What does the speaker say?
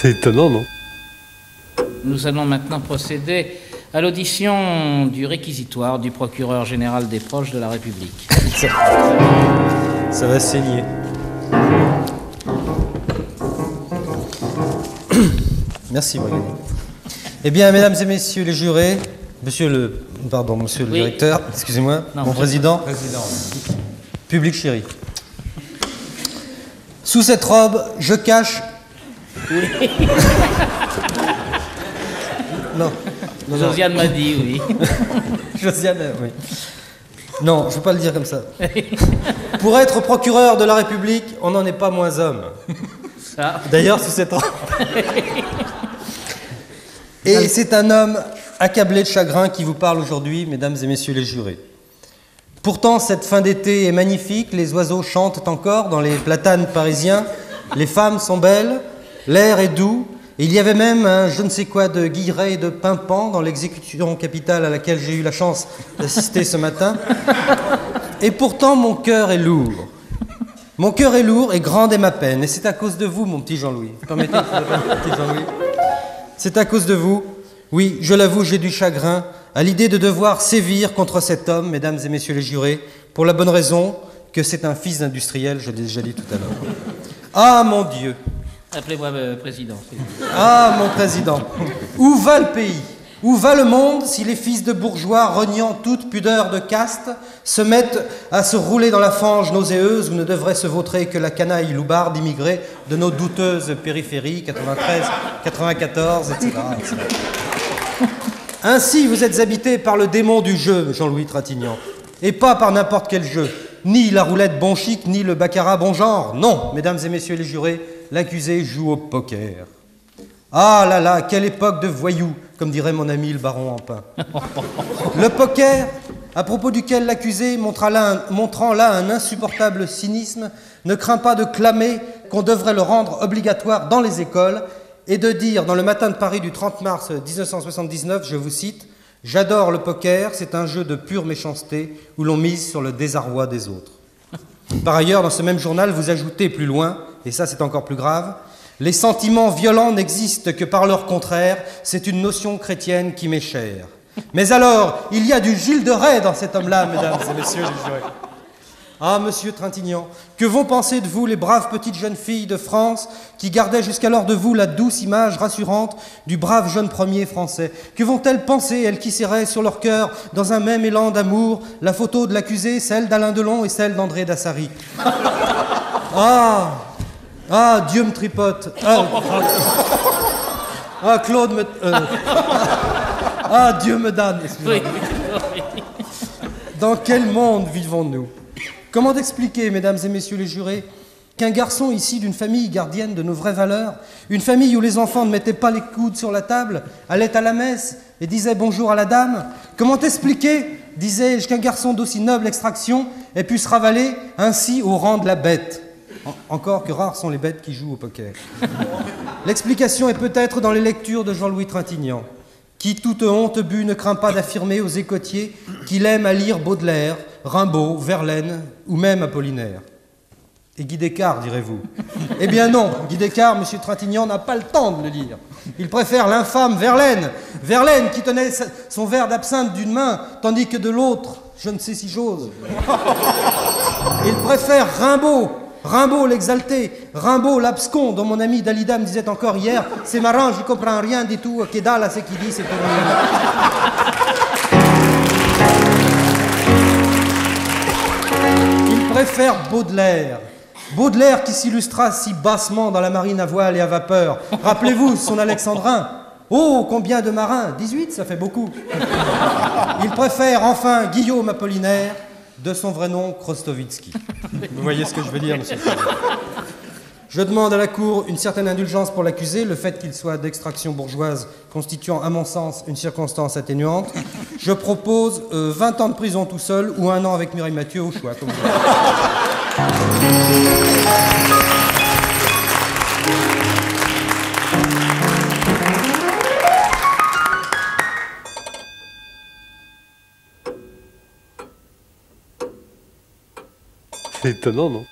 C'est étonnant, non? Nous allons maintenant procéder à l'audition du réquisitoire du procureur général des proches de la République. Ça va saigner. Merci, Brigitte. Eh bien, mesdames et messieurs les jurés, monsieur le Oui. directeur, excusez-moi, Non, mon président, public chéri. Sous cette robe, je cache... Non. Josiane m'a dit, oui. Josiane, oui. Non, je ne veux pas le dire comme ça. Pour être procureur de la République, on n'en est pas moins homme. Ça. D'ailleurs, sous cette robe... Et c'est un homme accablé de chagrin qui vous parle aujourd'hui, mesdames et messieurs les jurés. Pourtant, cette fin d'été est magnifique, les oiseaux chantent encore dans les platanes parisiens, les femmes sont belles, l'air est doux, et il y avait même un je ne sais quoi de Guilleret et de Pimpant dans l'exécution capitale à laquelle j'ai eu la chance d'assister ce matin. Et pourtant, mon cœur est lourd. Mon cœur est lourd et grande est ma peine, et c'est à cause de vous, mon petit Jean-Louis. Permettez-moi, mon petit Jean-Louis. C'est à cause de vous. Oui, je l'avoue, j'ai du chagrin à l'idée de devoir sévir contre cet homme, mesdames et messieurs les jurés, pour la bonne raison que c'est un fils d'industriel, je l'ai déjà dit tout à l'heure. Ah, mon Dieu! Appelez-moi président. Ah, mon président! Où va le pays? Où va le monde si les fils de bourgeois, reniant toute pudeur de caste, se mettent à se rouler dans la fange nauséeuse où ne devrait se vautrer que la canaille loubarde immigrée de nos douteuses périphéries, 93, 94, etc. etc. Ainsi, vous êtes habité par le démon du jeu, Jean-Louis Trintignant, et pas par n'importe quel jeu, ni la roulette bon chic, ni le baccarat bon genre. Non, mesdames et messieurs les jurés, l'accusé joue au poker. Ah là là, quelle époque de voyous, comme dirait mon ami le baron Empin. Le poker, à propos duquel l'accusé, montrant là un insupportable cynisme, ne craint pas de clamer qu'on devrait le rendre obligatoire dans les écoles et de dire dans le Matin de Paris du 30 mars 1979, je vous cite, « J'adore le poker, c'est un jeu de pure méchanceté où l'on mise sur le désarroi des autres. » Par ailleurs, dans ce même journal, vous ajoutez plus loin, et ça c'est encore plus grave, les sentiments violents n'existent que par leur contraire, c'est une notion chrétienne qui m'est chère. Mais alors, il y a du Gilles de Rais dans cet homme-là, mesdames et messieurs les jurés. Ah, monsieur Trintignant, que vont penser de vous les braves petites jeunes filles de France qui gardaient jusqu'alors de vous la douce image rassurante du brave jeune premier français? Que vont-elles penser, elles qui serraient sur leur cœur, dans un même élan d'amour, la photo de l'accusé, celle d'Alain Delon et celle d'André Dassary? Ah, Dieu me tripote. Ah, Claude me... Ah, Dieu me damne. Dans quel monde vivons-nous? Comment expliquer, mesdames et messieurs les jurés, qu'un garçon issu d'une famille gardienne de nos vraies valeurs, une famille où les enfants ne mettaient pas les coudes sur la table, allaient à la messe et disaient bonjour à la dame? Comment expliquer, disais-je, qu'un garçon d'aussi noble extraction ait pu se ravaler ainsi au rang de la bête? Encore que rares sont les bêtes qui jouent au poker. L'explication est peut-être dans les lectures de Jean-Louis Trintignant, qui, toute honte bue, ne craint pas d'affirmer aux écotiers qu'il aime à lire Baudelaire, Rimbaud, Verlaine ou même Apollinaire. Et Guy Descartes, direz-vous? Eh bien non, Guy Descartes, monsieur Trintignant, n'a pas le temps de le lire. Il préfère l'infâme Verlaine. Verlaine qui tenait son verre d'absinthe d'une main, tandis que de l'autre, je ne sais si j'ose. Il préfère Rimbaud. Rimbaud l'exalté, Rimbaud l'abscon, dont mon ami Dalida me disait encore hier, c'est marrant, je ne comprends rien du tout, que dalle à ce qu'il dit, c'est pour lui. Il préfère Baudelaire. Baudelaire qui s'illustra si bassement dans la marine à voile et à vapeur. Rappelez-vous son alexandrin. Oh, combien de marins? 18, ça fait beaucoup. Il préfère enfin Guillaume Apollinaire, de son vrai nom, Krostovitsky. Vous voyez ce que je veux dire, monsieur? Je demande à la Cour une certaine indulgence pour l'accusé, le fait qu'il soit d'extraction bourgeoise constituant, à mon sens, une circonstance atténuante. Je propose 20 ans de prison tout seul ou 1 an avec Mireille Mathieu au choix, comme vous voulez. C'est étonnant, non?